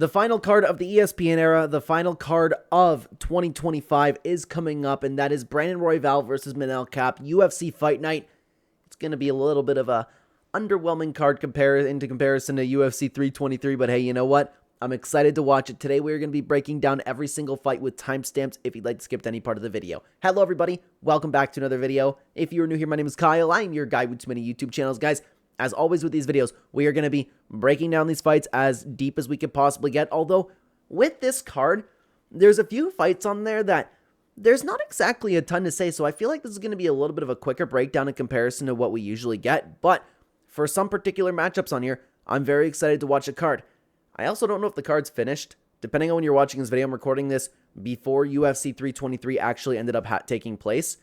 The final card of the ESPN era, the final card of 2025 is coming up, and that is Brandon Royval versus Manel Kape, UFC Fight Night. It's going to be a little bit of a underwhelming card in comparison to UFC 323, but hey, you know what? I'm excited to watch it. Today, we're going to be breaking down every single fight with timestamps if you'd like to skip to any part of the video. Hello, everybody. Welcome back to another video. If you're new here, my name is Kyle. I'm your guy with too many YouTube channels, guys. As always with these videos, we are going to be breaking down these fights as deep as we could possibly get. Although, with this card, there's a few fights on there that there's not exactly a ton to say. So I feel like this is going to be a little bit of a quicker breakdown in comparison to what we usually get. But for some particular matchups on here, I'm very excited to watch the card. I also don't know if the card's finished. Depending on when you're watching this video, I'm recording this before UFC 323 actually ended up taking place.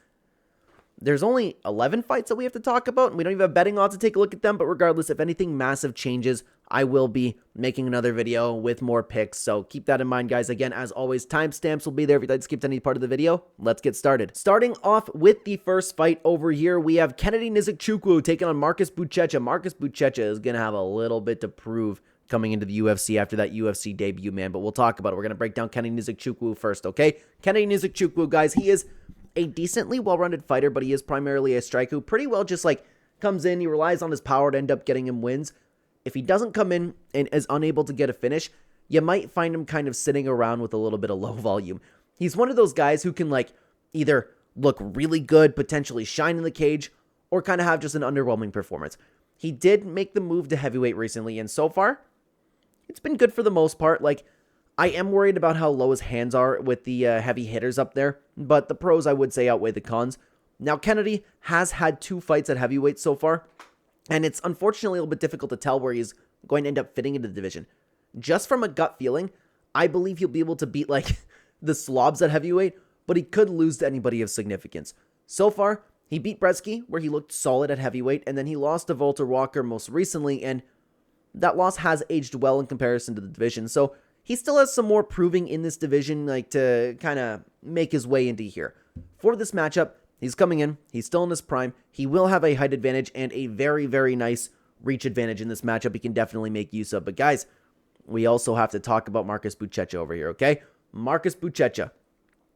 There's only 11 fights that we have to talk about, and we don't even have betting odds to take a look at them, but regardless, if anything massive changes, I will be making another video with more picks, so keep that in mind, guys. Again, as always, timestamps will be there if you'd like to skip to any part of the video. Let's get started. Starting off with the first fight over here, we have Kennedy Nzechukwu taking on Marcus Buchecha. Marcus Buchecha is going to have a little bit to prove coming into the UFC after that UFC debut, man, but we'll talk about it. We're going to break down Kennedy Nzechukwu first, okay? Kennedy Nzechukwu, guys, he is a decently well-rounded fighter, but he is primarily a striker who pretty well just like comes in, he relies on his power to end up getting him wins. If he doesn't come in and is unable to get a finish, you might find him kind of sitting around with a little bit of low volume. He's one of those guys who can like either look really good, potentially shine in the cage, or kind of have just an underwhelming performance. He did make the move to heavyweight recently, and so far, it's been good for the most part. Like, I am worried about how low his hands are with the heavy hitters up there, but the pros, I would say, outweigh the cons. Now, Kennedy has had 2 fights at heavyweight so far, and it's unfortunately a little bit difficult to tell where he's going to end up fitting into the division. Just from a gut feeling, I believe he'll be able to beat, like, the slobs at heavyweight, but he could lose to anybody of significance. So far, he beat Brzeski, where he looked solid at heavyweight, and then he lost to Walter Walker most recently, and that loss has aged well in comparison to the division, so he still has some more proving in this division, like, to kind of make his way into here. For this matchup, he's coming in. He's still in his prime. He will have a height advantage and a very, very nice reach advantage in this matchup he can definitely make use of. But, guys, we also have to talk about Marcus Buchecha over here, okay? Marcus Buchecha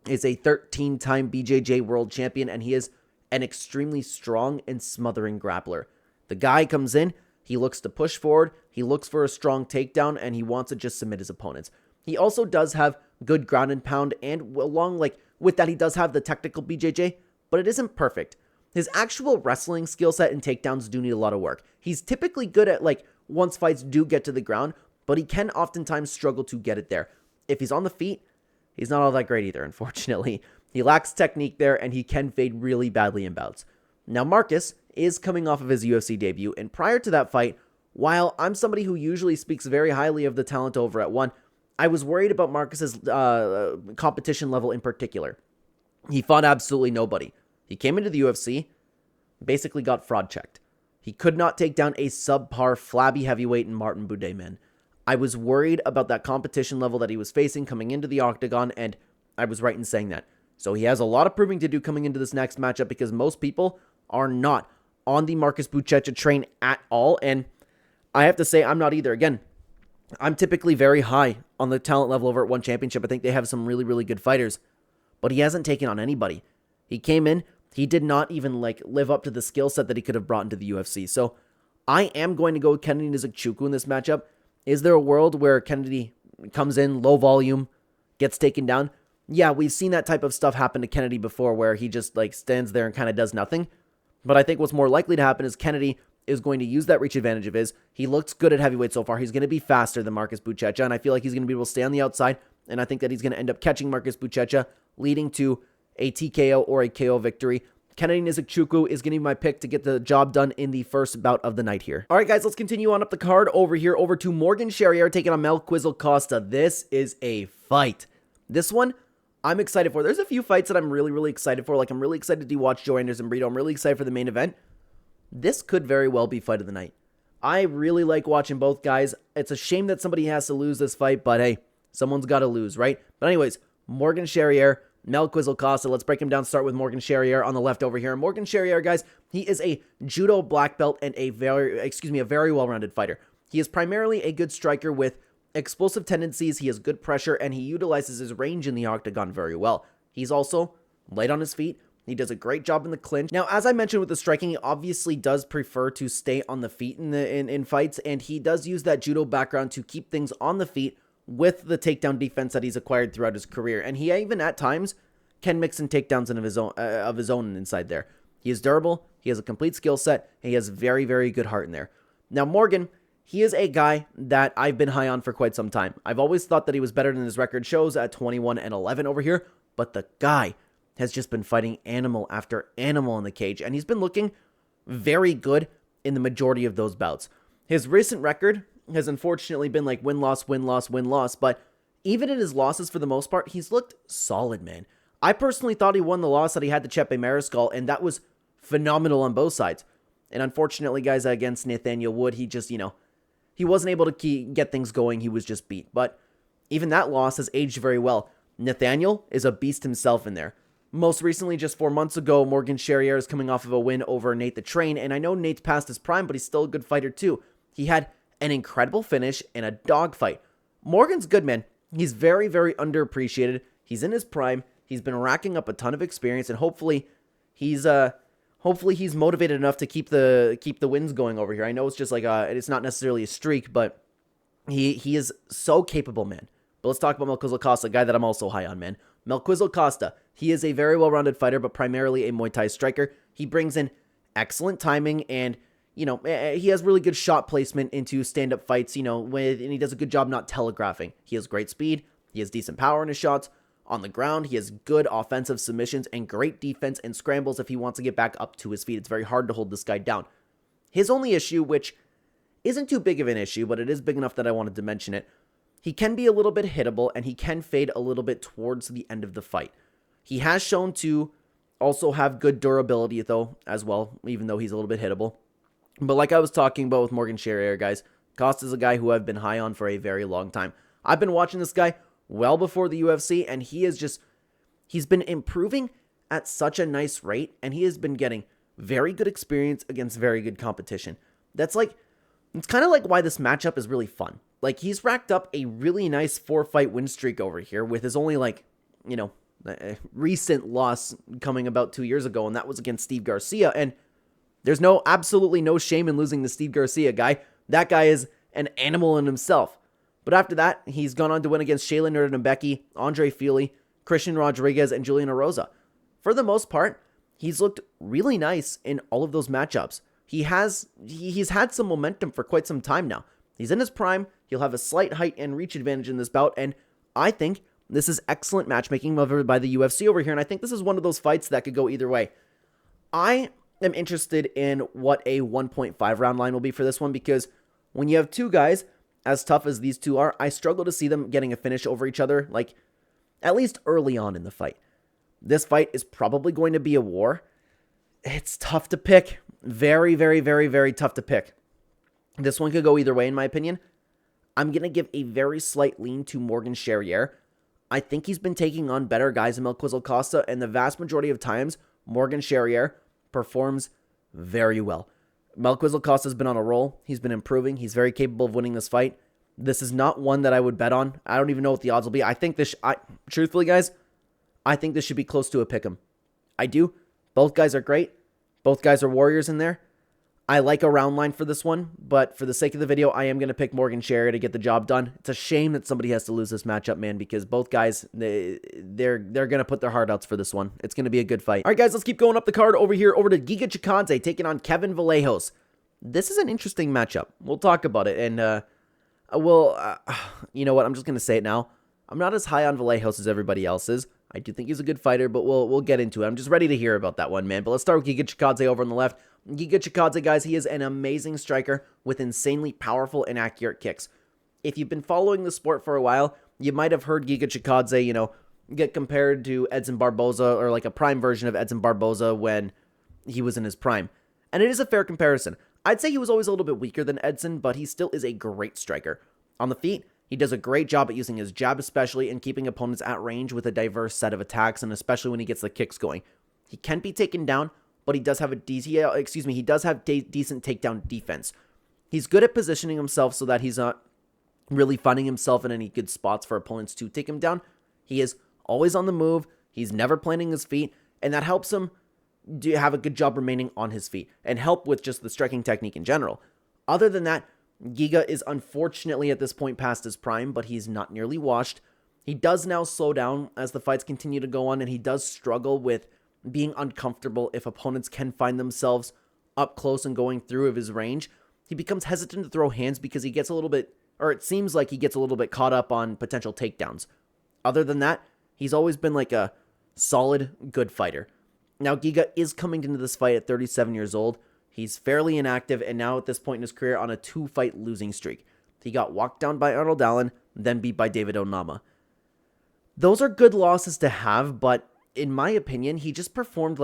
is a 13-time BJJ world champion, and he is an extremely strong and smothering grappler. The guy comes in. He looks to push forward, he looks for a strong takedown, and he wants to just submit his opponents. He also does have good ground and pound, and along with that, he does have the technical BJJ, but it isn't perfect. His actual wrestling skill set and takedowns do need a lot of work. He's typically good at, like, once fights do get to the ground, but he can oftentimes struggle to get it there. If he's on the feet, he's not all that great either, unfortunately. He lacks technique there, and he can fade really badly in bouts. Now, Marcus is coming off of his UFC debut, and prior to that fight, while I'm somebody who usually speaks very highly of the talent over at ONE, I was worried about Marcus's competition level in particular. He fought absolutely nobody. He came into the UFC, basically got fraud checked. He could not take down a subpar, flabby heavyweight in Martin Buday, man. I was worried about that competition level that he was facing coming into the octagon, and I was right in saying that. So he has a lot of proving to do coming into this next matchup because most people are not on the Marcus Buchecha train at all, and I have to say I'm not either. Again, I'm typically very high on the talent level over at ONE Championship. I think they have some really, really good fighters, but he hasn't taken on anybody. He came in, he did not even like live up to the skill set that he could have brought into the UFC. So I am going to go with Kennedy Nzechukwu in this matchup. Is there a world where Kennedy comes in, low volume, gets taken down? Yeah, we've seen that type of stuff happen to Kennedy before where he just like stands there and kind of does nothing. But I think what's more likely to happen is Kennedy is going to use that reach advantage of his. He looks good at heavyweight so far. He's going to be faster than Marcus Buchecha, and I feel like he's going to be able to stay on the outside, and I think that he's going to end up catching Marcus Buchecha, leading to a TKO or a KO victory. Kennedy Nzechukwu is going to be my pick to get the job done in the first bout of the night here. All right, guys, let's continue on up the card over here, over to Morgan Charriere taking on Melquizael Costa. This is a fight. This one, I'm excited for. There's a few fights that I'm really, really excited for. Like, I'm really excited to watch Joanderson and Brito. I'm really excited for the main event. This could very well be fight of the night. I really like watching both guys. It's a shame that somebody has to lose this fight, but hey, someone's got to lose, right? But anyways, Morgan Charriere, Melquizael Costa. Let's break him down. Start with Morgan Charriere on the left over here. Morgan Charriere, guys, he is a judo black belt and a very well-rounded fighter. He is primarily a good striker with explosive tendencies, he has good pressure, and he utilizes his range in the octagon very well. He's also light on his feet. He does a great job in the clinch. Now, as I mentioned with the striking, he obviously does prefer to stay on the feet in fights, and he does use that judo background to keep things on the feet with the takedown defense that he's acquired throughout his career. And he even at times can mix in takedowns of his own inside there. He is durable, he has a complete skill set, and he has very, very good heart in there. Now, Morgan, he is a guy that I've been high on for quite some time. I've always thought that he was better than his record shows at 21-11 over here, but the guy has just been fighting animal after animal in the cage, and he's been looking very good in the majority of those bouts. His recent record has unfortunately been like win-loss, win-loss, win-loss, but even in his losses for the most part, he's looked solid, man. I personally thought he won the loss that he had to Chepe Mariscal, and that was phenomenal on both sides. And unfortunately, guys, against Nathaniel Wood, he just, he wasn't able to get things going. He was just beat. But even that loss has aged very well. Nathaniel is a beast himself in there. Most recently, just 4 months ago, Morgan Charriere is coming off of a win over Nate the Train, and I know Nate's past his prime, but he's still a good fighter too. He had an incredible finish in a dogfight. Morgan's good, man. He's very, very underappreciated. He's in his prime. He's been racking up a ton of experience, and hopefully he's motivated enough to keep the wins going over here. I know it's just like it's not necessarily a streak, but he is so capable, man. But let's talk about Melquizael Costa, a guy that I'm also high on, man. Melquizael Costa, he is a very well-rounded fighter, but primarily a Muay Thai striker. He brings in excellent timing, and he has really good shot placement into stand-up fights, and he does a good job not telegraphing. He has great speed. He has decent power in his shots. On the ground, he has good offensive submissions and great defense and scrambles if he wants to get back up to his feet. It's very hard to hold this guy down. His only issue, which isn't too big of an issue, but it is big enough that I wanted to mention it, he can be a little bit hittable, and he can fade a little bit towards the end of the fight. He has shown to also have good durability, though, as well, even though he's a little bit hittable. But like I was talking about with Morgan Charriere, guys, Costa's a guy who I've been high on for a very long time. I've been watching this guy well before the UFC, and he's been improving at such a nice rate, and he has been getting very good experience against very good competition. It's kind of like why this matchup is really fun. Like, he's racked up a really nice 4-fight win streak over here with his only, recent loss coming about 2 years ago, and that was against Steve Garcia, and there's absolutely no shame in losing to Steve Garcia, guy. That guy is an animal in himself. But after that, he's gone on to win against Shayla Nurdembeki, Andre Feely, Christian Rodriguez, and Julian Erosa. For the most part, he's looked really nice in all of those matchups. He's had some momentum for quite some time now. He's in his prime. He'll have a slight height and reach advantage in this bout, and I think this is excellent matchmaking by the UFC over here, and I think this is one of those fights that could go either way. I am interested in what a 1.5 round line will be for this one, because when you have two guys as tough as these two are, I struggle to see them getting a finish over each other, at least early on in the fight. This fight is probably going to be a war. It's tough to pick. Very, very, very, very tough to pick. This one could go either way, in my opinion. I'm going to give a very slight lean to Morgan Charriere. I think he's been taking on better guys than Melquizael Costa, and the vast majority of times, Morgan Charriere performs very well. Melquizael Costa's been on a roll. He's been improving. He's very capable of winning this fight. This is not one that I would bet on. I don't even know what the odds will be. I think truthfully, guys, I think this should be close to a pick'em. I do. Both guys are great. Both guys are warriors in there. I like a round line for this one, but for the sake of the video, I am going to pick Morgan Charriere to get the job done. It's a shame that somebody has to lose this matchup, man, because both guys, they're going to put their heart outs for this one. It's going to be a good fight. All right, guys, let's keep going up the card over here, over to Giga Chikadze taking on Kevin Vallejos. This is an interesting matchup. We'll talk about it, and you know what? I'm just going to say it now. I'm not as high on Vallejos as everybody else is. I do think he's a good fighter, but we'll get into it. I'm just ready to hear about that one, man. But let's start with Giga Chikadze over on the left. Giga Chikadze, guys, he is an amazing striker with insanely powerful and accurate kicks. If you've been following the sport for a while, you might have heard Giga Chikadze, get compared to Edson Barboza, or like a prime version of Edson Barboza when he was in his prime. And it is a fair comparison. I'd say he was always a little bit weaker than Edson, but he still is a great striker. On the feet, he does a great job at using his jab especially, and keeping opponents at range with a diverse set of attacks, and especially when he gets the kicks going. He can be taken down, but he does have decent takedown defense. He's good at positioning himself so that he's not really finding himself in any good spots for opponents to take him down. He is always on the move. He's never planting his feet, and that helps him have a good job remaining on his feet and help with just the striking technique in general. Other than that, Giga is unfortunately at this point past his prime, but he's not nearly washed. He does now slow down as the fights continue to go on, and he does struggle with being uncomfortable if opponents can find themselves up close and going through of his range. He becomes hesitant to throw hands because he gets a little bit, or it seems like he gets a little bit caught up on potential takedowns. Other than that, he's always been like a solid, good fighter. Now, Giga is coming into this fight at 37 years old. He's fairly inactive, and now at this point in his career on a 2-fight losing streak. He got walked down by Arnold Allen, then beat by David Onama. Those are good losses to have, but in my opinion, he just performed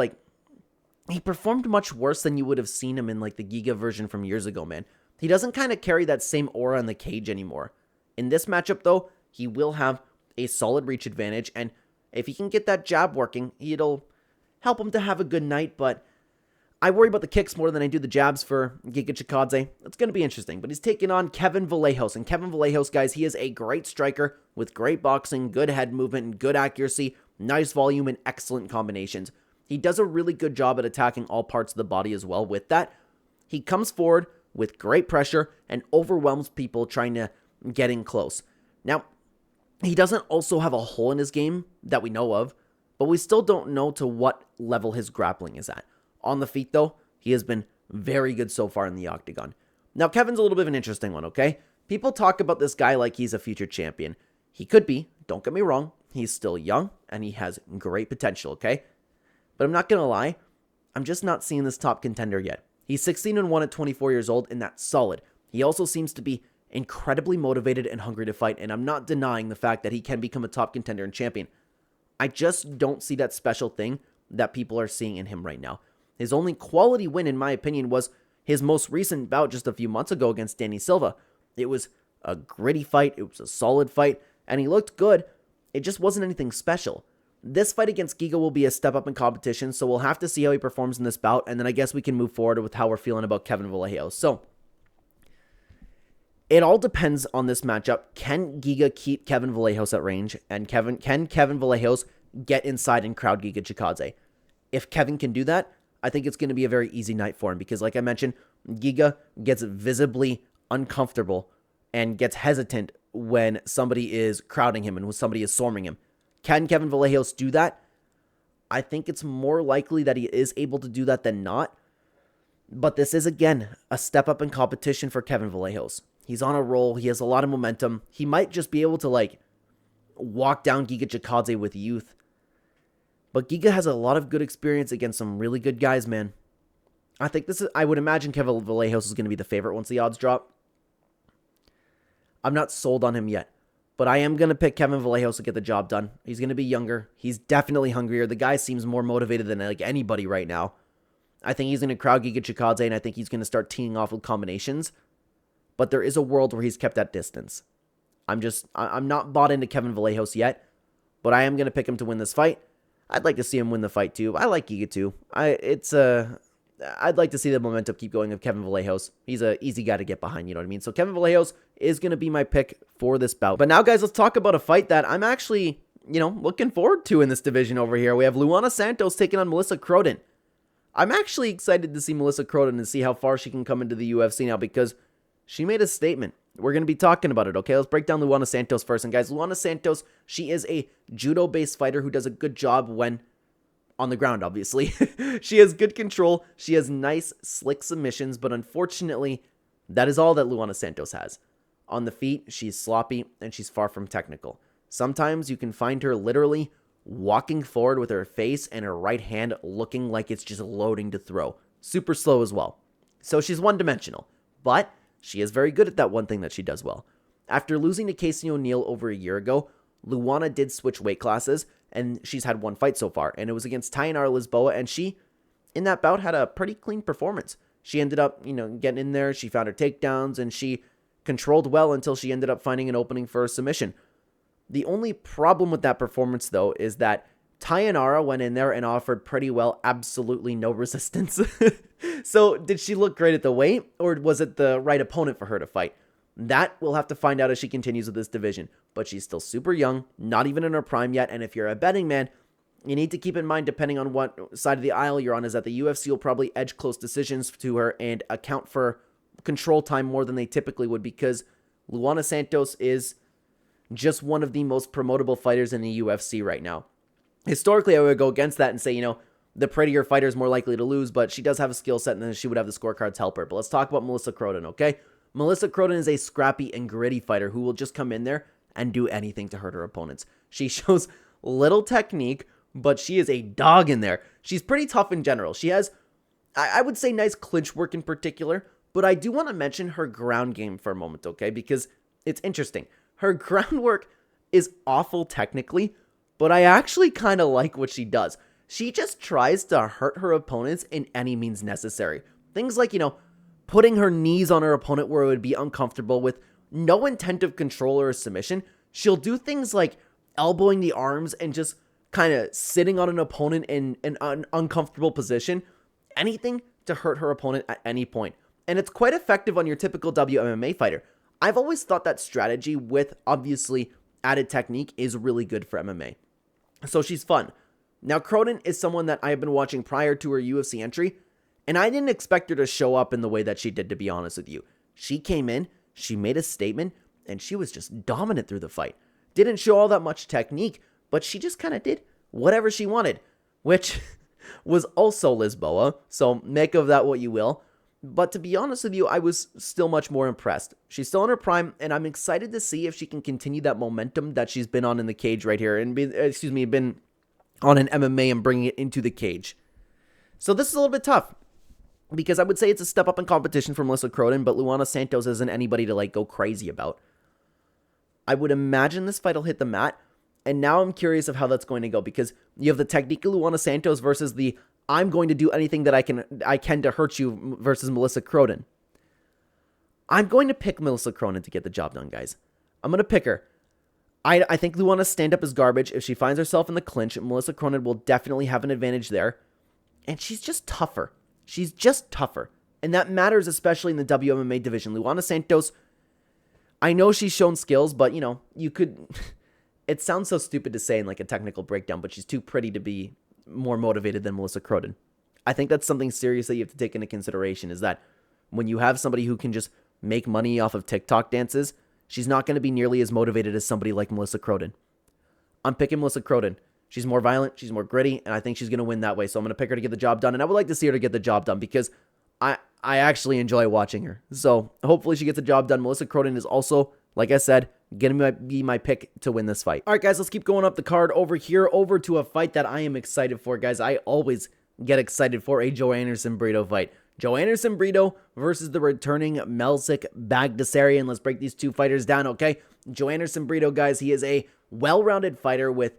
much worse than you would have seen him in like the Giga version from years ago, man. He doesn't kind of carry that same aura in the cage anymore. In this matchup, though, he will have a solid reach advantage, and if he can get that jab working, it'll help him to have a good night, but I worry about the kicks more than I do the jabs for Giga Chikadze. It's going to be interesting, but he's taking on Kevin Vallejos, and Kevin Vallejos, guys, he is a great striker with great boxing, good head movement, and good accuracy, nice volume, and excellent combinations. He does a really good job at attacking all parts of the body as well with that. He comes forward with great pressure and overwhelms people trying to get in close. Now, he doesn't also have a hole in his game that we know of, but we still don't know to what level his grappling is at. On the feet, though, he has been very good so far in the octagon. Now, Kevin's a little bit of an interesting one, okay? People talk about this guy like he's a future champion. He could be, don't get me wrong. He's still young, and he has great potential, okay? But I'm not going to lie, I'm just not seeing this top contender yet. He's 16-1 at 24 years old, and that's solid. He also seems to be incredibly motivated and hungry to fight, and I'm not denying the fact that he can become a top contender and champion. I just don't see that special thing that people are seeing in him right now. His only quality win, in my opinion, was his most recent bout just a few months ago against Danny Silva. It was a gritty fight, it was a solid fight, and he looked good. It just wasn't anything special. This fight against Giga will be a step up in competition, so we'll have to see how he performs in this bout, and then I guess we can move forward with how we're feeling about Kevin Vallejos. So, it all depends on this matchup. Can Giga keep Kevin Vallejos at range, and can Kevin Vallejos get inside and crowd Giga Chikadze? If Kevin can do that, I think it's going to be a very easy night for him because, like I mentioned, Giga gets visibly uncomfortable and gets hesitant when somebody is crowding him and when somebody is swarming him. Can Kevin Vallejos do that? I think it's more likely that he is able to do that than not. But this is, again, a step up in competition for Kevin Vallejos. He's on a roll. He has a lot of momentum. He might just be able to, walk down Giga Chikadze with youth. But Giga has a lot of good experience against some really good guys, man. I would imagine Kevin Vallejos is going to be the favorite once the odds drop. I'm not sold on him yet. But I am going to pick Kevin Vallejos to get the job done. He's going to be younger. He's definitely hungrier. The guy seems more motivated than anybody right now. I think he's going to crowd Giga Chikadze, and I think he's going to start teeing off with combinations. But there is a world where he's kept at distance. I'm not bought into Kevin Vallejos yet, but I am going to pick him to win this fight. I'd like to see him win the fight too. I like Giga too. I'd like to see the momentum keep going of Kevin Vallejos. He's an easy guy to get behind, you know what I mean? So Kevin Vallejos is going to be my pick for this bout. But now, guys, let's talk about a fight that I'm actually, looking forward to in this division over here. We have Luana Santos taking on Melissa Croden. I'm actually excited to see Melissa Croden and see how far she can come into the UFC now because she made a statement. We're going to be talking about it, okay? Let's break down Luana Santos first. And guys, Luana Santos, she is a judo-based fighter who does a good job when on the ground, obviously. She has good control. She has nice, slick submissions, but unfortunately, that is all that Luana Santos has. On the feet, she's sloppy, and she's far from technical. Sometimes you can find her literally walking forward with her face and her right hand looking like it's just loading to throw. Super slow as well. So she's one-dimensional, but she is very good at that one thing that she does well. After losing to Casey O'Neill over a year ago, Luana did switch weight classes, and she's had one fight so far, and it was against Tainara Lisboa, and she, in that bout, had a pretty clean performance. She ended up, getting in there, she found her takedowns, and she controlled well until she ended up finding an opening for a submission. The only problem with that performance, though, is that Tainara went in there and offered pretty well absolutely no resistance. So, did she look great at the weight, or was it the right opponent for her to fight? That we'll have to find out as she continues with this division. But she's still super young, not even in her prime yet. And if you're a betting man, you need to keep in mind, depending on what side of the aisle you're on, is that the UFC will probably edge close decisions to her and account for control time more than they typically would, because Luana Santos is just one of the most promotable fighters in the UFC right now. Historically, I would go against that and say, the prettier fighter is more likely to lose, but she does have a skill set and then she would have the scorecards help her. But let's talk about Melissa Croden, okay? Melissa Croden is a scrappy and gritty fighter who will just come in there and do anything to hurt her opponents. She shows little technique, but she is a dog in there. She's pretty tough in general. She has, I would say, nice clinch work in particular, but I do want to mention her ground game for a moment, okay? Because it's interesting. Her groundwork is awful technically, but I actually kind of like what she does. She just tries to hurt her opponents in any means necessary. Things like, putting her knees on her opponent where it would be uncomfortable with no intent of control or submission. She'll do things like elbowing the arms and just kind of sitting on an opponent in an uncomfortable position. Anything to hurt her opponent at any point. And it's quite effective on your typical WMMA fighter. I've always thought that strategy with obviously added technique is really good for MMA. So she's fun. Now, Croden is someone that I have been watching prior to her UFC entry, and I didn't expect her to show up in the way that she did, to be honest with you. She came in, she made a statement, and she was just dominant through the fight. Didn't show all that much technique, but she just kind of did whatever she wanted, which was also Lisboa, so make of that what you will. But to be honest with you, I was still much more impressed. She's still in her prime, and I'm excited to see if she can continue that momentum that she's been on in the cage right here, and been on an MMA and bringing it into the cage. So this is a little bit tough, because I would say it's a step up in competition for Melissa Croden, but Luana Santos isn't anybody to go crazy about. I would imagine this fight will hit the mat, and now I'm curious of how that's going to go, because you have the technique of Luana Santos versus the I'm going to do anything that I can to hurt you versus Melissa Croden. I'm going to pick Melissa Croden to get the job done, guys. I'm going to pick her. I think Luana's stand-up is garbage. If she finds herself in the clinch, Melissa Croden will definitely have an advantage there. And she's just tougher. She's just tougher. And that matters, especially in the WMMA division. Luana Santos, I know she's shown skills, but, you could... It sounds so stupid to say in a technical breakdown, but she's too pretty to be more motivated than Melissa Croden. I think that's something serious that you have to take into consideration, is that when you have somebody who can just make money off of TikTok dances, she's not going to be nearly as motivated as somebody like Melissa Croden. I'm picking Melissa Croden. She's more violent, she's more gritty, and I think she's going to win that way. So I'm going to pick her to get the job done, and I would like to see her to get the job done because I actually enjoy watching her. So hopefully she gets the job done. Melissa Croden is also, like I said, going to be my pick to win this fight. All right, guys, let's keep going up the card over to a fight that I am excited for, guys. I always get excited for a Joanderson Brito fight. Joanderson Brito versus the returning Melzik Bagdasaryan. Let's break these two fighters down, okay? Joanderson Brito, guys, he is a well-rounded fighter with,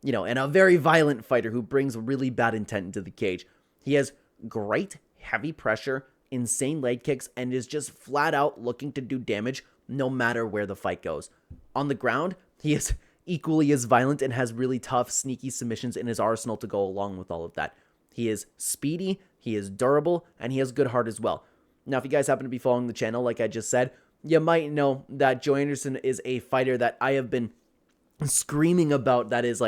and a very violent fighter who brings really bad intent into the cage. He has great heavy pressure, insane leg kicks, and is just flat out looking to do damage no matter where the fight goes. On the ground, he is equally as violent and has really tough, sneaky submissions in his arsenal to go along with all of that. He is speedy, he is durable, and he has good heart as well. Now, if you guys happen to be following the channel, like I just said, you might know that Joanderson is a fighter that I have been screaming about that is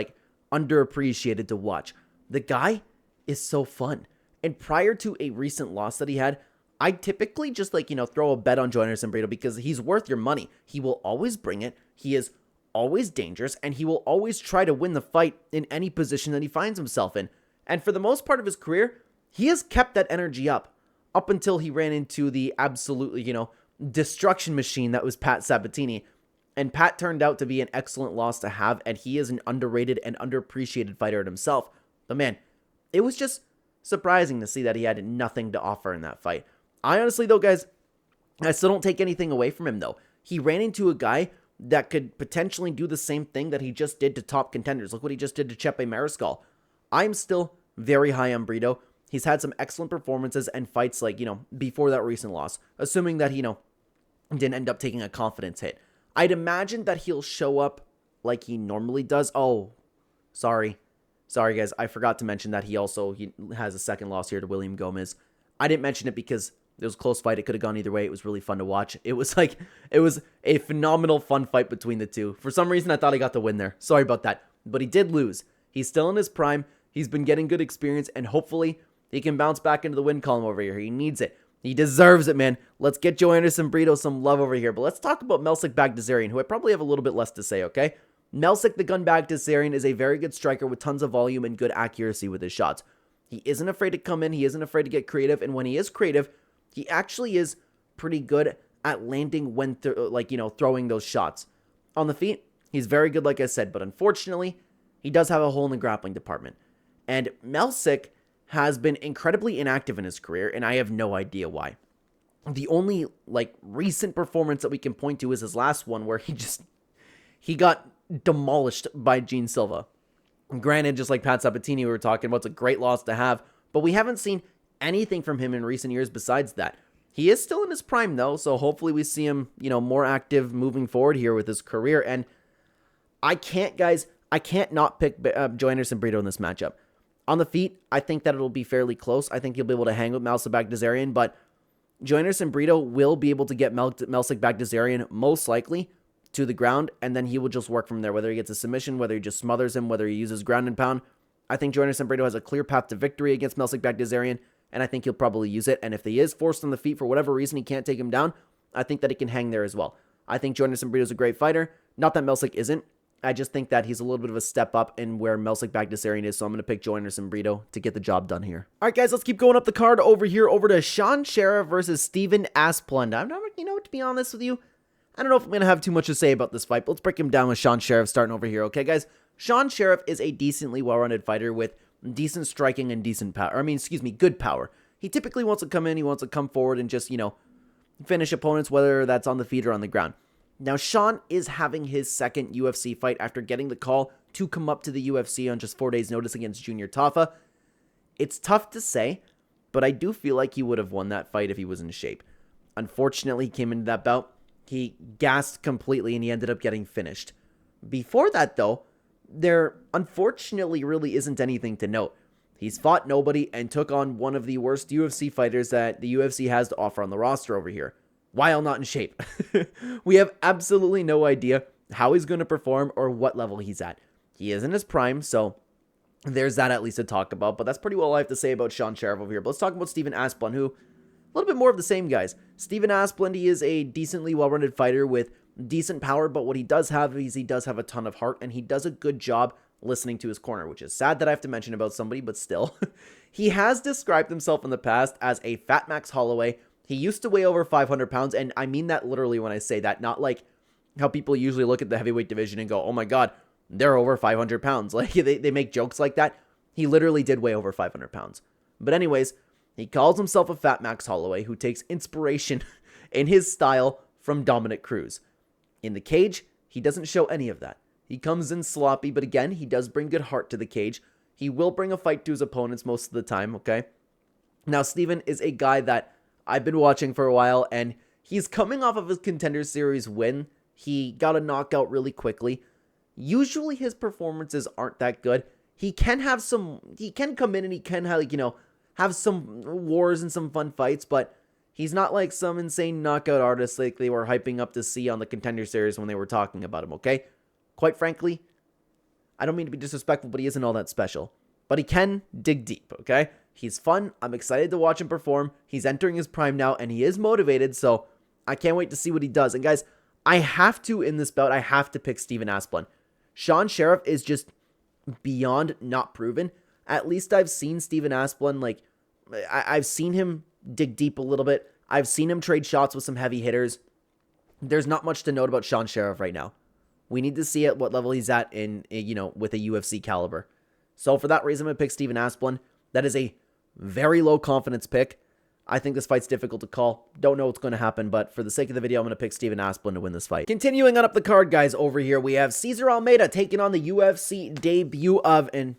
underappreciated to watch. The guy is so fun. And prior to a recent loss that he had, I typically just throw a bet on Joanderson Brito because he's worth your money. He will always bring it. He is always dangerous, and he will always try to win the fight in any position that he finds himself in. And for the most part of his career, he has kept that energy up until he ran into the absolutely, destruction machine that was Pat Sabatini. And Pat turned out to be an excellent loss to have, and he is an underrated and underappreciated fighter himself. But man, it was just surprising to see that he had nothing to offer in that fight. I honestly, though, guys, I still don't take anything away from him, though. He ran into a guy that could potentially do the same thing that he just did to top contenders. Look what he just did to Chepe Mariscal. I'm still very high on Brito. He's had some excellent performances and fights before that recent loss, assuming that he, didn't end up taking a confidence hit. I'd imagine that he'll show up like he normally does. Oh, sorry, guys. I forgot to mention that he has a second loss here to William Gomez. I didn't mention it because It was a close fight. It could have gone either way. It was really fun to watch. It was a phenomenal fun fight between the two. For some reason, I thought he got the win there. Sorry about that. But he did lose. He's still in his prime. He's been getting good experience, and hopefully he can bounce back into the win column over here. He needs it. He deserves it, man. Let's get Joanderson Brito some love over here. But let's talk about Melsik Bagdasaryan, who I probably have a little bit less to say, okay? Melsik the Gun Bagdasaryan is a very good striker with tons of volume and good accuracy with his shots. He isn't afraid to come in. He isn't afraid to get creative. And when he is creative, he actually is pretty good at landing when, throwing those shots. On the feet, he's very good, like I said. But unfortunately, he does have a hole in the grappling department. And Melsik has been incredibly inactive in his career, and I have no idea why. The only, recent performance that we can point to is his last one, where he got demolished by Gene Silva. Granted, just like Pat Sabatini we were talking about, it's a great loss to have, but we haven't seen anything from him in recent years besides that. He is still in his prime, though, so hopefully we see him, more active moving forward here with his career, and I can't not pick Joanderson Brito in this matchup. On the feet, I think that it'll be fairly close. I think he'll be able to hang with Melsik Bagdasaryan, but Joanderson Brito will be able to get Melsik Bagdasaryan most likely to the ground, and then he will just work from there, whether he gets a submission, whether he just smothers him, whether he uses ground and pound. I think Joanderson Brito has a clear path to victory against Melsik Bagdasaryan, and I think he'll probably use it, and if he is forced on the feet for whatever reason he can't take him down, I think that he can hang there as well. I think Joanderson Brito is a great fighter. Not that Melsik isn't. I just think that he's a little bit of a step up in where Melsik Bagdasaryan is, so I'm going to pick Joanderson Brito to get the job done here. All right, guys, let's keep going up the card over here, over to Sean Sheriff versus Steven Asplund. I'm not, to be honest with you, I don't know if I'm going to have too much to say about this fight, but let's break him down with Sean Sheriff starting over here, okay, guys? Sean Sheriff is a decently well-rounded fighter with decent striking and decent power. Good power. He typically wants to come in, he wants to come forward and just, finish opponents, whether that's on the feet or on the ground. Now, Sean is having his second UFC fight after getting the call to come up to the UFC on just 4 days' notice against Junior Tafa. It's tough to say, but I do feel like he would have won that fight if he was in shape. Unfortunately, he came into that bout, he gassed completely, and he ended up getting finished. Before that, though, there unfortunately really isn't anything to note. He's fought nobody and took on one of the worst UFC fighters that the UFC has to offer on the roster over here, while not in shape. We have absolutely no idea how he's going to perform or what level he's at. He is in his prime, so there's that at least to talk about, but that's pretty well all I have to say about Sean Sheriff over here. But let's talk about Steven Asplund, who, a little bit more of the same, guys. Steven Asplund, he is a decently well-rounded fighter with decent power, but what he does have is he does have a ton of heart, and he does a good job listening to his corner, which is sad that I have to mention about somebody, but still. He has described himself in the past as a Fat Max Holloway. He used to weigh over 500 pounds, and I mean that literally when I say that, not like how people usually look at the heavyweight division and go, oh my god, they're over 500 pounds. Like, they make jokes like that. He literally did weigh over 500 pounds. But anyways, he calls himself a Fat Max Holloway who takes inspiration in his style from Dominic Cruz. In the cage, he doesn't show any of that. He comes in sloppy, but again, he does bring good heart to the cage. He will bring a fight to his opponents most of the time, okay? Now, Steven is a guy that I've been watching for a while, and he's coming off of his Contender Series win. He got a knockout really quickly. Usually his performances aren't that good. He can come in and he can have some wars and some fun fights, but he's not like some insane knockout artist like they were hyping up to see on the Contender Series when they were talking about him, okay? Quite frankly, I don't mean to be disrespectful, but he isn't all that special. But he can dig deep, okay? He's fun. I'm excited to watch him perform. He's entering his prime now, and he is motivated, so I can't wait to see what he does. And guys, I have to, in this bout, I have to pick Steven Asplund. Sean Sheriff is just beyond not proven. At least I've seen Steven Asplund, I've seen him dig deep a little bit. I've seen him trade shots with some heavy hitters. There's not much to note about Sean Sheriff right now. We need to see at what level he's at in, with a UFC caliber. So for that reason, I'm going to pick Steven Asplund. That is a very low confidence pick. I think this fight's difficult to call. Don't know what's going to happen, but for the sake of the video, I'm going to pick Steven Asplund to win this fight. Continuing on up the card, guys, over here, we have Cesar Almeida taking on the UFC debut of, and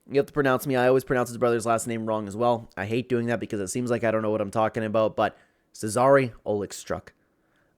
you have to pronounce me, I always pronounce his brother's last name wrong as well. I hate doing that because it seems like I don't know what I'm talking about, but Cezary Olikstruk.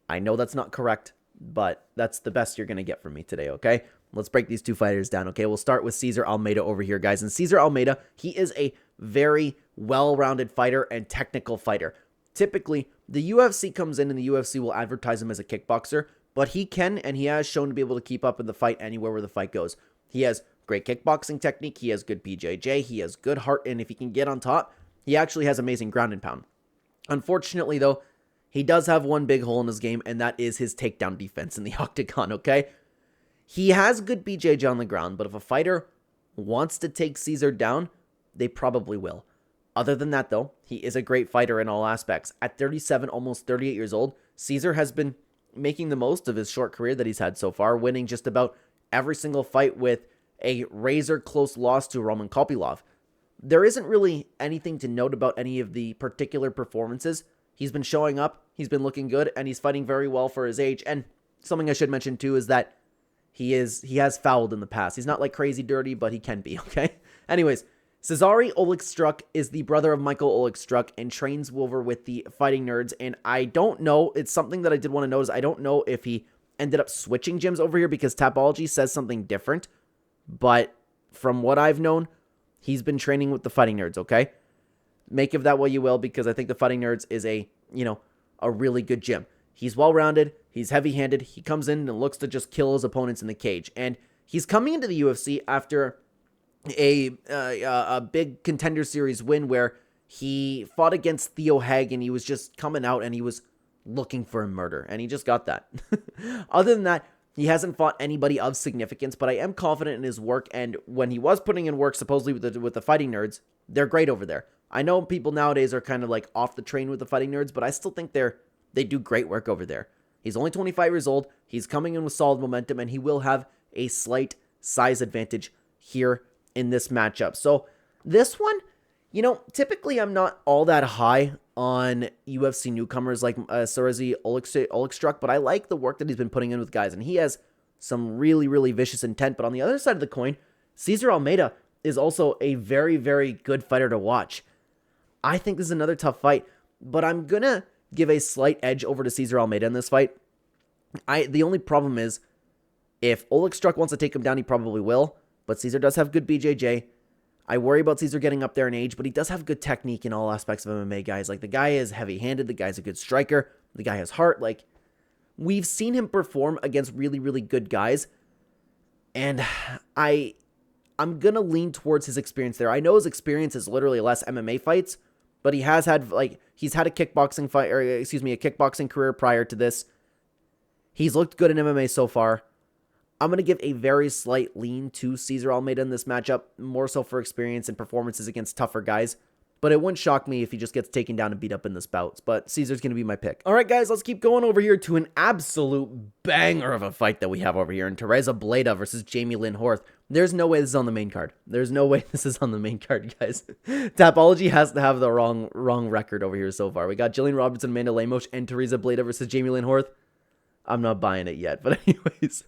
I know that's not correct, but that's the best you're going to get from me today, okay? Let's break these two fighters down, okay? We'll start with Cesar Almeida over here, guys. And Cesar Almeida, he is a very well-rounded fighter and technical fighter. typically the UFC comes in and the UFC will advertise him as a kickboxer, but he can and he has shown to be able to keep up in the fight anywhere where the fight goes. He has great kickboxing technique, he has good BJJ, he has good heart, and if he can get on top, he actually has amazing ground and pound. Unfortunately, though, he does have one big hole in his game, and that is his takedown defense in the octagon, okay? He has good BJJ on the ground, but if a fighter wants to take Caesar down, they probably will. Other than that, though, he is a great fighter in all aspects. At 37, almost 38 years old, Caesar has been making the most of his short career that he's had so far, winning just about every single fight with a razor-close loss to Roman Kopylov. There isn't really anything to note about any of the particular performances. He's been showing up, he's been looking good, and he's fighting very well for his age. And something I should mention too is that he has fouled in the past. He's not like crazy dirty, but he can be, okay? Anyways, Cezary Olekstruk is the brother of Michael Olekstruk and trains over with the Fighting Nerds. And I don't know, it's something that I did want to notice. I don't know if he ended up switching gyms over here because Tapology says something different. But from what I've known, he's been training with the Fighting Nerds, okay? Make of that what you will, because I think the Fighting Nerds is a really good gym. He's well-rounded, he's heavy-handed, he comes in and looks to just kill his opponents in the cage. And he's coming into the UFC after a big Contender Series win where he fought against Theo Hag and he was just coming out and he was looking for a murder. And he just got that. Other than that, he hasn't fought anybody of significance, but I am confident in his work, and when he was putting in work, supposedly with the Fighting Nerds, they're great over there. I know people nowadays are kind of like off the train with the Fighting Nerds, but I still think they do great work over there. He's only 25 years old, he's coming in with solid momentum, and he will have a slight size advantage here in this matchup. So this one, typically I'm not all that high on UFC newcomers like Cezary Olekstruk, but I like the work that he's been putting in with guys, and he has some really, really vicious intent. But on the other side of the coin, Cesar Almeida is also a very, very good fighter to watch. I think this is another tough fight, but I'm going to give a slight edge over to Cesar Almeida in this fight. The only problem is, if Olekstruk wants to take him down, he probably will, but Cesar does have good BJJ. I worry about Cesar getting up there in age, but he does have good technique in all aspects of MMA, guys. Like, the guy is heavy-handed, the guy's a good striker, the guy has heart. Like, we've seen him perform against really, really good guys, and I'm gonna lean towards his experience there. I know his experience is literally less MMA fights, but he has had, he's had a kickboxing fight, or a kickboxing career prior to this. He's looked good in MMA so far. I'm going to give a very slight lean to Cesar Almeida in this matchup, more so for experience and performances against tougher guys. But it wouldn't shock me if he just gets taken down and beat up in this bout. But Cesar's going to be my pick. All right, guys, let's keep going over here to an absolute banger of a fight that we have over here in Teresa Bleda versus Jamie Lynn Horth. There's no way this is on the main card. There's no way this is on the main card, guys. Tapology has to have the wrong record over here so far. We got Gillian, Robertson, Amanda Lemos, and Teresa Bleda versus Jamie Lynn Horth. I'm not buying it yet, but anyways,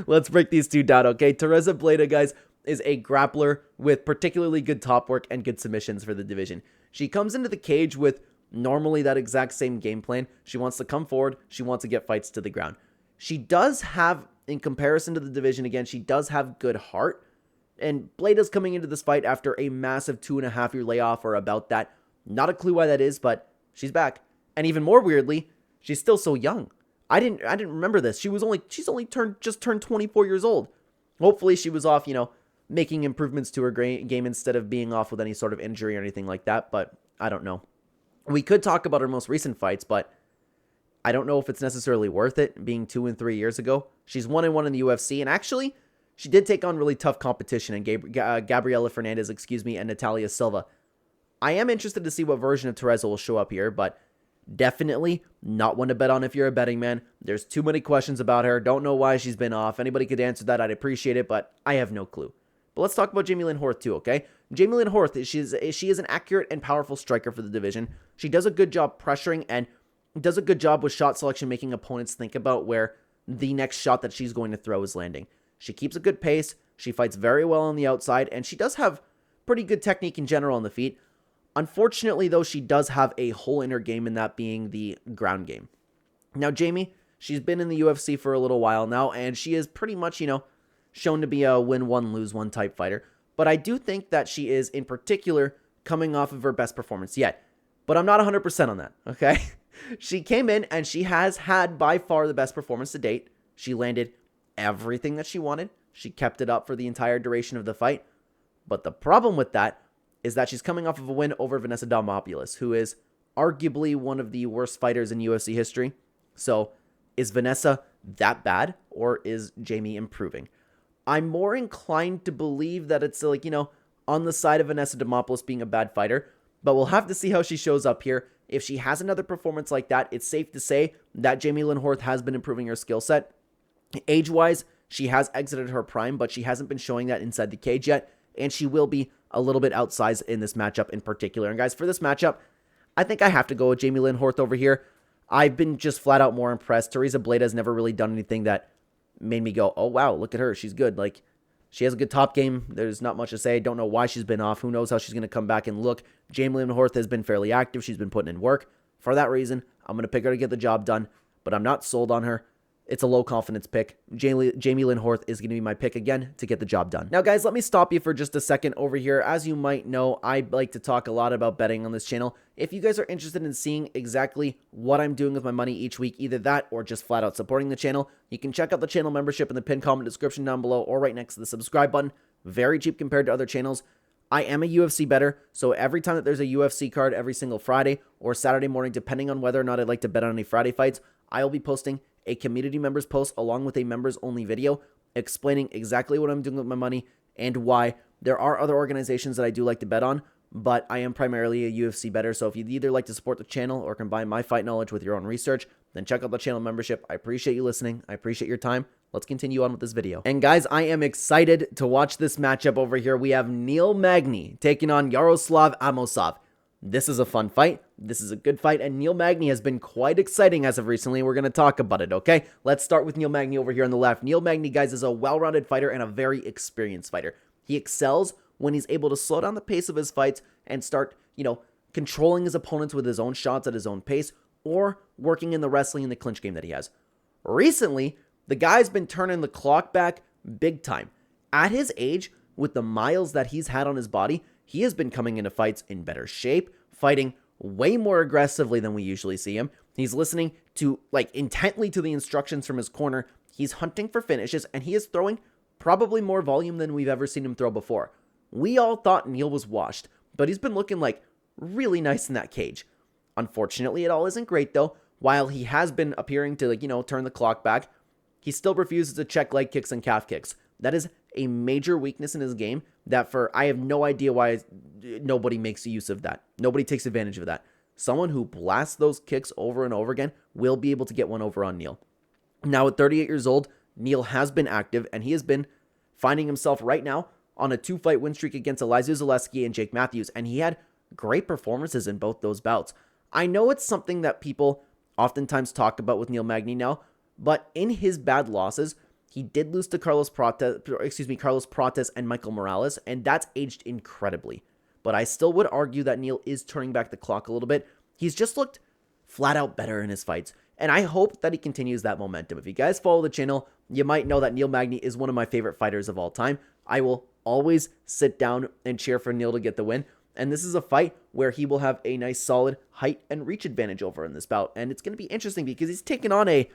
let's break these two down, okay? Teresa Bleda, guys, is a grappler with particularly good top work and good submissions for the division. She comes into the cage with normally that exact same game plan. She wants to come forward. She wants to get fights to the ground. She does have, in comparison to the division, again, she does have good heart. And Bleda's coming into this fight after a massive 2.5-year layoff or about that. Not a clue why that is, but she's back. And even more weirdly, she's still so young. I didn't remember this. She's only just turned 24 years old. Hopefully she was off, making improvements to her game instead of being off with any sort of injury or anything like that, but I don't know. We could talk about her most recent fights, but I don't know if it's necessarily worth it, being 2 and 3 years ago. She's 1-1 in the UFC, and actually, she did take on really tough competition in Gabriela Fernandez, and Natalia Silva. I am interested to see what version of Teresa will show up here, but definitely not one to bet on if you're a betting man. There's too many questions about her. Don't know why she's been off. Anybody could answer that, I'd appreciate it, but I have no clue. But let's talk about Jamie Lynn Horth too, okay? Jamie Lynn Horth, she is an accurate and powerful striker for the division. She does a good job pressuring and does a good job with shot selection, making opponents think about where the next shot that she's going to throw is landing. She keeps a good pace, she fights very well on the outside, and she does have pretty good technique in general on the feet. Unfortunately, though, she does have a hole in her game, and that being the ground game. Now, Jamie, she's been in the UFC for a little while now, and she is pretty much, shown to be a win one, lose one type fighter. But I do think that she is, in particular, coming off of her best performance yet. but I'm not 100% on that, okay? She came in and she has had by far the best performance to date. She landed everything that she wanted. She kept it up for the entire duration of the fight. But the problem with that is that she's coming off of a win over Vanessa Demopoulos, who is arguably one of the worst fighters in UFC history. So is Vanessa that bad, or is Jamie improving? I'm more inclined to believe that it's like, on the side of Vanessa Demopoulos being a bad fighter, but we'll have to see how she shows up here. If she has another performance like that, it's safe to say that Jamie Lynn Horth has been improving her skill set. Age-wise, she has exited her prime, but she hasn't been showing that inside the cage yet, and she will be a little bit outsized in this matchup in particular. And guys, for this matchup, I think I have to go with Jamie Lynn Horth over here. I've been just flat out more impressed. Teresa Bleda has never really done anything that made me go, oh wow, look at her, she's good. Like, she has a good top game. There's not much to say. Don't know why she's been off. Who knows how she's going to come back and look. Jamie Lynn Horth has been fairly active. She's been putting in work. For that reason, I'm going to pick her to get the job done, but I'm not sold on her. It's a low confidence pick. Jamie Lynn Horth is going to be my pick again to get the job done. Now, guys, let me stop you for just a second over here. As you might know, I like to talk a lot about betting on this channel. If you guys are interested in seeing exactly what I'm doing with my money each week, either that or just flat out supporting the channel, you can check out the channel membership in the pinned comment description down below or right next to the subscribe button. Very cheap compared to other channels. I am a UFC bettor, so every time that there's a UFC card every single Friday or Saturday morning, depending on whether or not I'd like to bet on any Friday fights, I will be posting a community members post along with a members only video explaining exactly what I'm doing with my money and why. There are other organizations that I do like to bet on, but I am primarily a UFC bettor, so if you'd either like to support the channel or combine my fight knowledge with your own research, then check out the channel membership. I appreciate you listening. I appreciate your time. Let's continue on with this video. And guys, I am excited to watch this matchup over here. We have Neil Magny taking on Yaroslav Amosov. This is a fun fight. This is a good fight, and Neil Magny has been quite exciting as of recently. We're going to talk about it, okay? Let's start with Neil Magny over here on the left. Neil Magny, guys, is a well-rounded fighter and a very experienced fighter. He excels when he's able to slow down the pace of his fights and start, controlling his opponents with his own shots at his own pace or working in the wrestling and the clinch game that he has. Recently, the guy's been turning the clock back big time. At his age, with the miles that he's had on his body, he has been coming into fights in better shape, fighting way more aggressively than we usually see him. He's listening to, intently to the instructions from his corner. He's hunting for finishes, and he is throwing probably more volume than we've ever seen him throw before. We all thought Neil was washed, but he's been looking really nice in that cage. Unfortunately, it all isn't great though. While he has been appearing to, turn the clock back, he still refuses to check leg kicks and calf kicks. That is a major weakness in his game I have no idea why nobody makes use of that. Nobody takes advantage of that. Someone who blasts those kicks over and over again will be able to get one over on Neil. Now at 38 years old, Neil has been active, and he has been finding himself right now on a 2-fight win streak against Elizeu Zaleski and Jake Matthews, and he had great performances in both those bouts. I know it's something that people oftentimes talk about with Neil Magny now, but in his bad losses, he did lose to Carlos Prates and Michael Morales, and that's aged incredibly. But I still would argue that Neil is turning back the clock a little bit. He's just looked flat out better in his fights, and I hope that he continues that momentum. If you guys follow the channel, you might know that Neil Magny is one of my favorite fighters of all time. I will always sit down and cheer for Neil to get the win, and this is a fight where he will have a nice solid height and reach advantage over in this bout, and it's going to be interesting because he's taking on a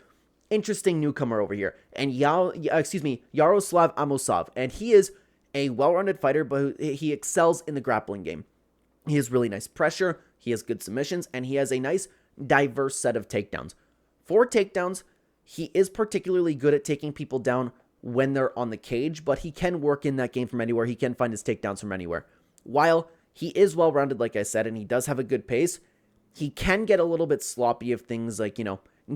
interesting newcomer over here, and Yaroslav Amosov, and he is a well-rounded fighter, but he excels in the grappling game. He has really nice pressure, he has good submissions, and he has a nice diverse set of takedowns. For takedowns, he is particularly good at taking people down when they're on the cage, but he can work in that game from anywhere. He can find his takedowns from anywhere. While he is well-rounded, like I said, and he does have a good pace, he can get a little bit sloppy if things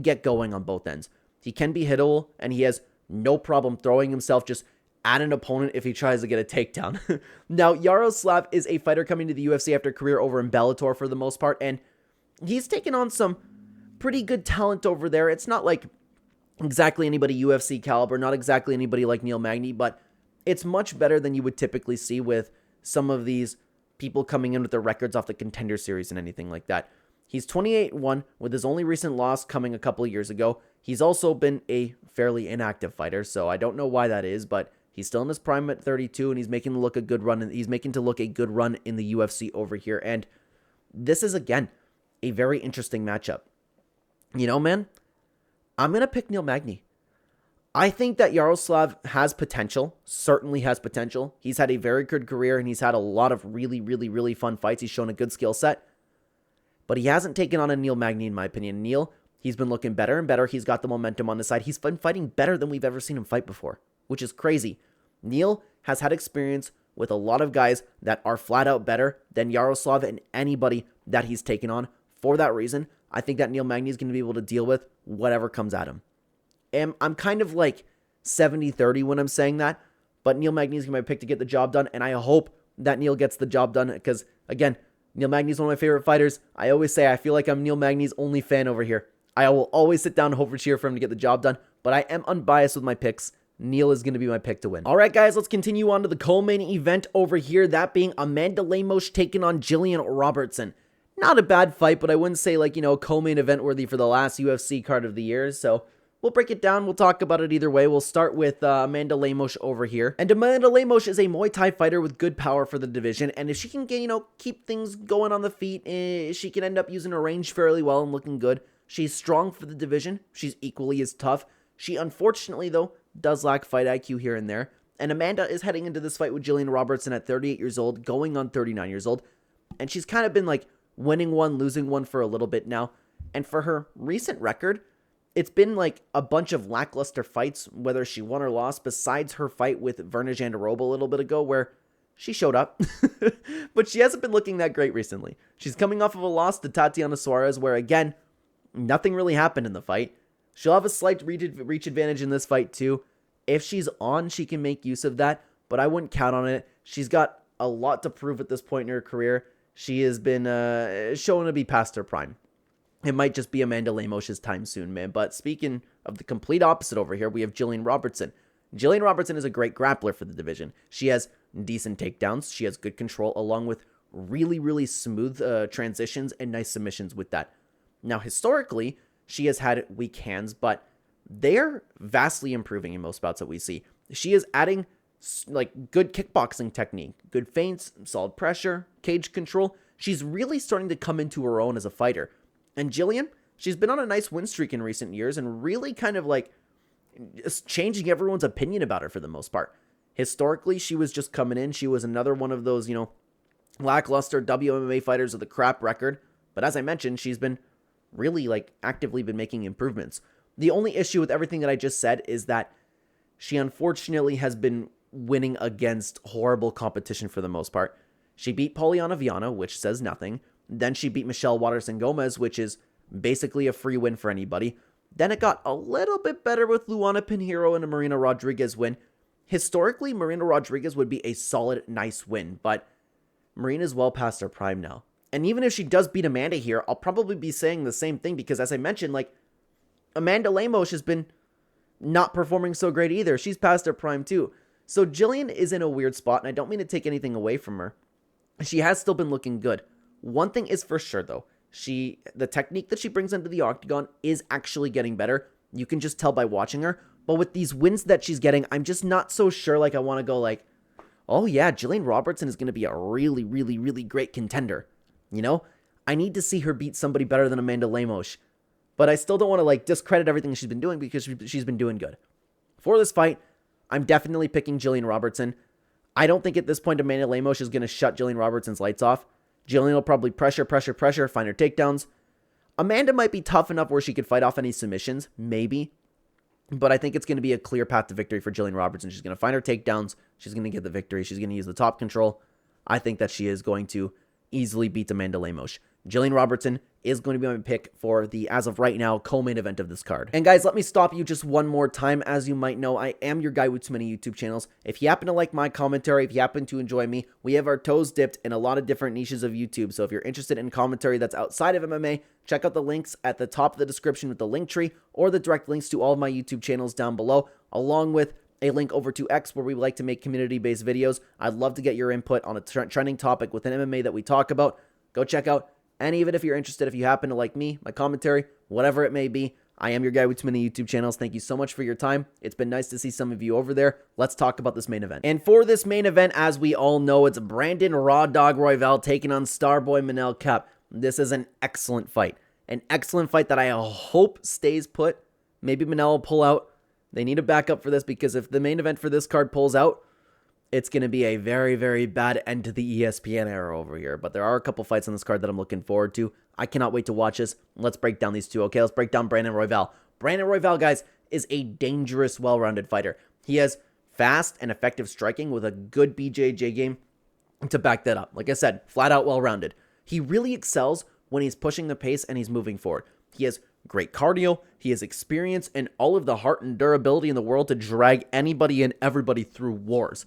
get going on both ends. He can be hittable, and he has no problem throwing himself just at an opponent if he tries to get a takedown. Now, Yaroslav is a fighter coming to the UFC after a career over in Bellator for the most part, and he's taken on some pretty good talent over there. It's not like exactly anybody UFC caliber, not exactly anybody like Neil Magny, but it's much better than you would typically see with some of these people coming in with their records off the Contender Series and anything like that. He's 28-1 with his only recent loss coming a couple of years ago. He's also been a fairly inactive fighter, so I don't know why that is, but he's still in his prime at 32, and he's making to look a good run in the UFC over here. And this is, again, a very interesting matchup. You know, man, I'm going to pick Neil Magny. I think that Yaroslav has potential, certainly has potential. He's had a very good career, and he's had a lot of really fun fights. He's shown a good skill set, but he hasn't taken on a Neil Magny, in my opinion. Neil, he's been looking better and better. He's got the momentum on his side. He's been fighting better than we've ever seen him fight before, which is crazy. Neil has had experience with a lot of guys that are flat out better than Yaroslav and anybody that he's taken on. For that reason, I think that Neil Magny is going to be able to deal with whatever comes at him. And I'm kind of like 70-30 when I'm saying that, but Neil Magny is going to be my pick to get the job done, and I hope that Neil gets the job done because, again, Neil Magny is one of my favorite fighters. I always say I feel like I'm Neil Magny's only fan over here. I will always sit down and hope for cheer for him to get the job done, but I am unbiased with my picks. Neil is going to be my pick to win. All right, guys, let's continue on to the co-main event over here, that being Amanda Lemos taking on Gillian Robertson. Not a bad fight, but I wouldn't say, like, you know, co-main event worthy for the last UFC card of the year, so we'll break it down. We'll talk about it either way. We'll start with Amanda Lemos over here. And Amanda Lemos is a Muay Thai fighter with good power for the division. And if she can get, you know, keep things going on the feet, she can end up using her range fairly well and looking good. She's strong for the division. She's equally as tough. She, unfortunately, though, does lack fight IQ here and there. And Amanda is heading into this fight with Gillian Robertson at 38 years old, going on 39 years old. And she's kind of been, like, winning one, losing one for a little bit now. And for her recent record, it's been like a bunch of lackluster fights, whether she won or lost, besides her fight with Verna Jandiroba a little bit ago, where she showed up. But she hasn't been looking that great recently. She's coming off of a loss to Tatiana Suarez, where, again, nothing really happened in the fight. She'll have a slight reach advantage in this fight, too. If she's on, she can make use of that, but I wouldn't count on it. She's got a lot to prove at this point in her career. She has been shown to be past her prime. It might just be Amanda Lemos' time soon, man. But speaking of the complete opposite over here, we have Gillian Robertson. Gillian Robertson is a great grappler for the division. She has decent takedowns. She has good control, along with really smooth transitions and nice submissions with that. Now, historically, she has had weak hands, but they're vastly improving in most bouts that we see. She is adding like good kickboxing technique, good feints, solid pressure, cage control. She's really starting to come into her own as a fighter. And Gillian, she's been on a nice win streak in recent years and really kind of like changing everyone's opinion about her for the most part. Historically, she was just coming in. She was another one of those, you know, lackluster WMMA fighters with a crap record. But as I mentioned, she's been really like actively been making improvements. The only issue with everything that I just said is that she unfortunately has been winning against horrible competition for the most part. She beat Poliana Viana, which says nothing. Then she beat Michelle Waterson-Gomez, which is basically a free win for anybody. Then it got a little bit better with Luana Pinheiro and a Marina Rodriguez win. Historically, Marina Rodriguez would be a solid, nice win, but Marina's well past her prime now. And even if she does beat Amanda here, I'll probably be saying the same thing because, as I mentioned, like, Amanda Lemos has been not performing so great either. She's past her prime too. So Gillian is in a weird spot, and I don't mean to take anything away from her. She has still been looking good. One thing is for sure, though. The technique that she brings into the octagon is actually getting better. You can just tell by watching her. But with these wins that she's getting, I'm just not so sure, like, I want to go like, oh yeah, Gillian Robertson is going to be a really great contender. You know? I need to see her beat somebody better than Amanda Lemos. But I still don't want to, like, discredit everything she's been doing because she's been doing good. For this fight, I'm definitely picking Gillian Robertson. I don't think at this point Amanda Lemos is going to shut Gillian Robertson's lights off. Gillian will probably pressure, find her takedowns. Amanda might be tough enough where she could fight off any submissions, maybe. But I think it's going to be a clear path to victory for Gillian Robertson. She's going to find her takedowns. She's going to get the victory. She's going to use the top control. I think that she is going to easily beat Amanda Lemos. Gillian Robertson is going to be my pick for the, as of right now, co-main event of this card. And guys, let me stop you just one more time. As you might know, I am your guy with too many YouTube channels. If you happen to like my commentary, if you happen to enjoy me, we have our toes dipped in a lot of different niches of YouTube. So if you're interested in commentary that's outside of MMA, check out the links at the top of the description with the link tree or the direct links to all of my YouTube channels down below, along with a link over to X where we like to make community-based videos. I'd love to get your input on a trending topic within MMA that we talk about. Go check out any of it if you're interested. If you happen to like me, my commentary, whatever it may be, I am your guy with too many YouTube channels. Thank you so much for your time. It's been nice to see some of you over there. Let's talk about this main event. And for this main event, as we all know, it's Brandon Raw Dog Royval taking on Starboy Manel Kape. This is an excellent fight. An excellent fight that I hope stays put. Maybe Manel will pull out. They need a backup for this because if the main event for this card pulls out, it's going to be a very, very bad end to the ESPN era over here. But there are a couple fights on this card that I'm looking forward to. I cannot wait to watch this. Let's break down these two. Okay, let's break down Brandon Royval. Brandon Royval, guys, is a dangerous, well-rounded fighter. He has fast and effective striking with a good BJJ game to back that up. Like I said, flat out well-rounded. He really excels when he's pushing the pace and he's moving forward. He has great cardio, he has experience, and all of the heart and durability in the world to drag anybody and everybody through wars.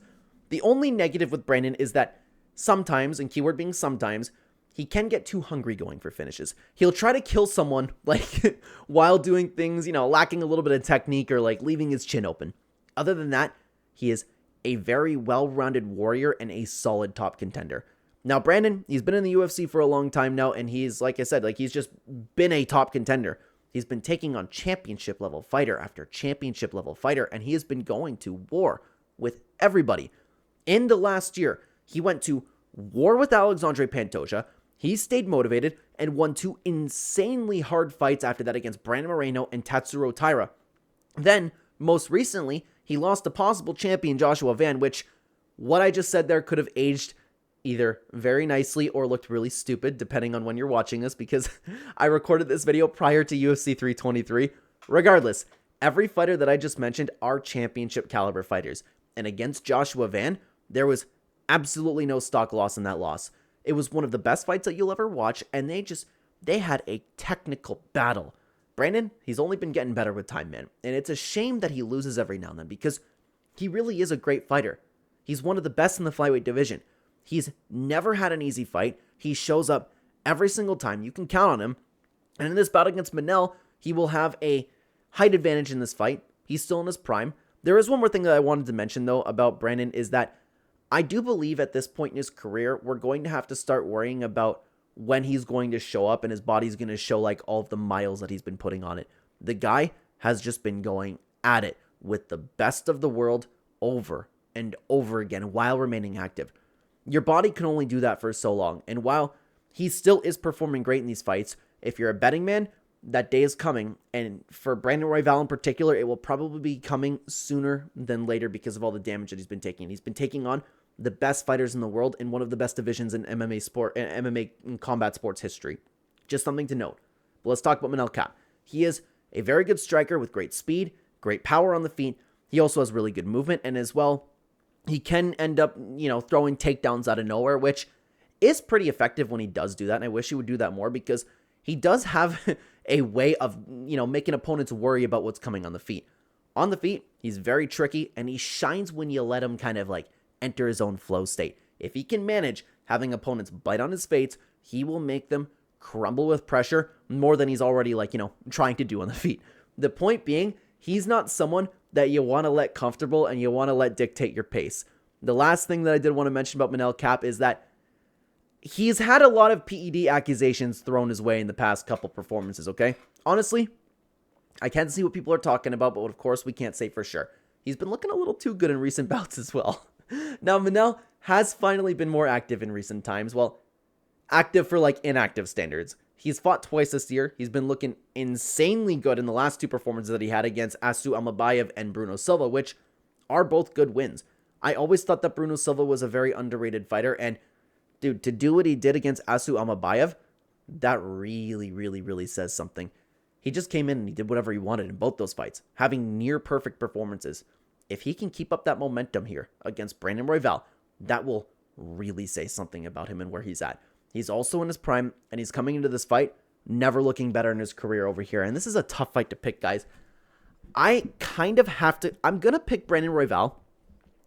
The only negative with Brandon is that sometimes, and keyword being sometimes, he can get too hungry going for finishes. He'll try to kill someone like while doing things, lacking a little bit of technique or like leaving his chin open. Other than that, he is a very well-rounded warrior and a solid top contender. Now, Brandon, he's been in the UFC for a long time now, and he's, like I said, he's just been a top contender. He's been taking on championship-level fighter after championship-level fighter, and he has been going to war with everybody. In the last year, he went to war with Alexandre Pantoja. He stayed motivated and won 2 insanely hard fights after that against Brandon Moreno and Tatsuro Taira. Then, most recently, he lost to possible champion Joshua Van, which, what I just said there could have aged either very nicely or looked really stupid, depending on when you're watching this, because I recorded this video prior to UFC 323. Regardless, every fighter that I just mentioned are championship caliber fighters. And against Joshua Van, there was absolutely no stock loss in that loss. It was one of the best fights that you'll ever watch, and they had a technical battle. Brandon, he's only been getting better with time, man. And it's a shame that he loses every now and then because he really is a great fighter. He's one of the best in the flyweight division. He's never had an easy fight. He shows up every single time. You can count on him. And in this bout against Manel, he will have a height advantage in this fight. He's still in his prime. There is one more thing that I wanted to mention, though, about Brandon is that I do believe at this point in his career, we're going to have to start worrying about when he's going to show up and his body's going to show like all of the miles that he's been putting on it. The guy has just been going at it with the best of the world over and over again while remaining active. Your body can only do that for so long. And while he still is performing great in these fights, if you're a betting man, that day is coming. And for Brandon Royval in particular, it will probably be coming sooner than later because of all the damage that he's been taking. He's been taking on the best fighters in the world in one of the best divisions in MMA and combat sports history. Just something to note. But let's talk about Manel Kape. He is a very good striker with great speed, great power on the feet. He also has really good movement, and as well, he can end up, throwing takedowns out of nowhere, which is pretty effective when he does do that. And I wish he would do that more because he does have a way of, making opponents worry about what's coming on the feet. On the feet, he's very tricky and he shines when you let him kind of enter his own flow state. If he can manage having opponents bite on his face, he will make them crumble with pressure more than he's already trying to do on the feet. The point being, he's not someone that you want to let comfortable and you want to let dictate your pace. The last thing that I did want to mention about Manel Kape is that he's had a lot of PED accusations thrown his way in the past couple performances, okay? Honestly, I can't see what people are talking about, but of course we can't say for sure. He's been looking a little too good in recent bouts as well. Now, Manel has finally been more active in recent times. Well, active for inactive standards. He's fought twice this year. He's been looking insanely good in the last 2 performances that he had against Asu Amabayev and Bruno Silva, which are both good wins. I always thought that Bruno Silva was a very underrated fighter, and dude, to do what he did against Asu Amabayev, that really, really, really says something. He just came in and he did whatever he wanted in both those fights, having near perfect performances. If he can keep up that momentum here against Brandon Royval, that will really say something about him and where he's at. He's also in his prime, and he's coming into this fight never looking better in his career over here. And this is a tough fight to pick, guys. I kind of have to. I'm gonna pick Brandon Royval.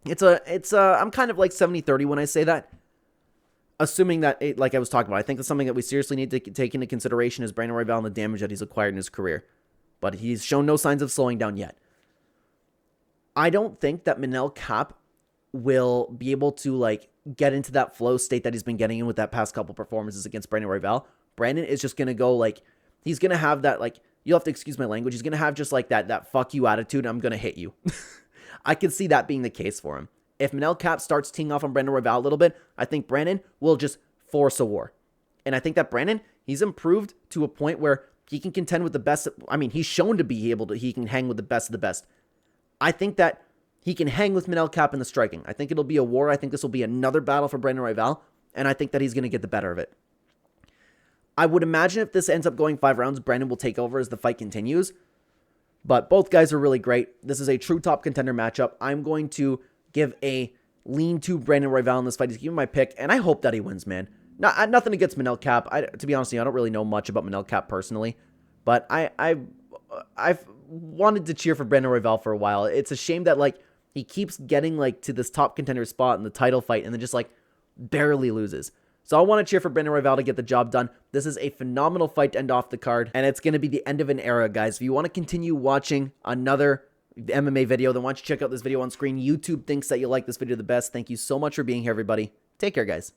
I'm kind of 70-30 when I say that. Assuming that, like I was talking about, I think that's something that we seriously need to take into consideration is Brandon Royval and the damage that he's acquired in his career. But he's shown no signs of slowing down yet. I don't think that Manel Kape will be able to get into that flow state that he's been getting in with that past couple performances against Brandon Royval. Brandon is just going to go he's going to have that you'll have to excuse my language. He's going to have just that fuck you attitude. I'm going to hit you. I can see that being the case for him. If Manel Kape starts teeing off on Brandon Royval a little bit, I think Brandon will just force a war. And I think that Brandon, he's improved to a point where he can contend with the best. I mean, he's shown to be able to, he can hang with the best of the best. I think that he can hang with Manel Kape in the striking. I think it'll be a war. I think this will be another battle for Brandon Royval, and I think that he's going to get the better of it. I would imagine if this ends up going 5 rounds, Brandon will take over as the fight continues. But both guys are really great. This is a true top contender matchup. I'm going to give a lean to Brandon Royval in this fight. He's giving my pick, and I hope that he wins, man. Nothing against Manel Kape. To be honest with you, I don't really know much about Manel Kape personally, but I've wanted to cheer for Brandon Royval for a while. It's a shame that, like, he keeps getting, like, to this top contender spot in the title fight and then just, like, barely loses. So I want to cheer for Brandon Royval to get the job done. This is a phenomenal fight to end off the card, and it's going to be the end of an era, guys. If you want to continue watching another MMA video, then why don't you check out this video on screen. YouTube thinks that you like this video the best. Thank you so much for being here, everybody. Take care, guys.